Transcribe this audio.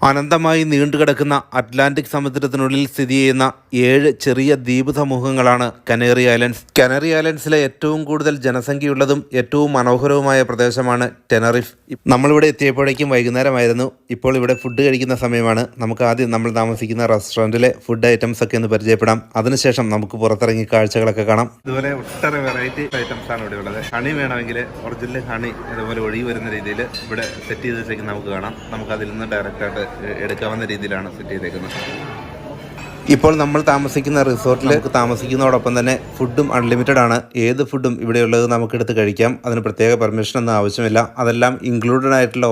അനന്തമായി നീണ്ടുകിടക്കുന്ന അറ്റ്ലാന്റിക് സമുദ്രത്തിനുള്ളിൽ സ്ഥിതി ചെയ്യുന്ന 7 ചെറിയ ദ്വീപ് സമൂഹങ്ങളാണ് കനേറി ഐലൻഡ്സ്. കനേറി ഐലൻഡ്സിലെ ഏറ്റവും കൂടുതൽ ജനസംഖ്യയുള്ളതും ഏറ്റവും മനോഹരവുമായ പ്രദേശമാണ് ടെനറിഫ്. നമ്മളിവിടെ എത്തിയപ്പോഴേക്കും വൈകുന്നേരമായിരുന്നു. ഇപ്പോൾ ഇവിടെ ഫുഡ് കഴിക്കുന്ന സമയമാണ്. നമുക്ക് ആദ്യം നമ്മൾ താമസിക്കുന്ന റെസ്റ്റോറൻറ്റിലെ ഫുഡ് ഐറ്റംസ് ഒക്കെ ഒന്ന് പരിചയപ്പെടാം. അതിനുശേഷം നമുക്ക് പുറത്തിറങ്ങി കാഴ്ചകളൊക്കെ കാണാം. ഇതുപോലെ ഒട്ടേറെ വെറൈറ്റി ഐറ്റംസ് ആണ് ഇവിടെ ഉള്ളത്. ഹണി വേണമെങ്കിൽ ഒറിജിനൽ ഹണി അതുപോലെ ഒഴുകി വരുന്ന രീതിയിൽ ഇവിടെ സെറ്റ് ചെയ്ത് വെച്ചേക്ക് നമുക്ക് കാണാം. നമുക്ക് അതിൽ നിന്ന് ഡയറക്റ്റായിട്ട് എടുക്കാവുന്ന രീതിയിലാണ് സെറ്റ് ചെയ്തേക്കുന്നത്. ഇപ്പോൾ നമ്മൾ താമസിക്കുന്ന റിസോർട്ടിൽ താമസിക്കുന്നതോടൊപ്പം തന്നെ ഫുഡും അൺലിമിറ്റഡ് ആണ്. ഏത് ഫുഡും ഇവിടെയുള്ളത് നമുക്കെടുത്ത് കഴിക്കാം. അതിന് പ്രത്യേക പെർമിഷൻ ഒന്നും ആവശ്യമില്ല. അതെല്ലാം ഇൻക്ലൂഡഡ് ആയിട്ടുള്ള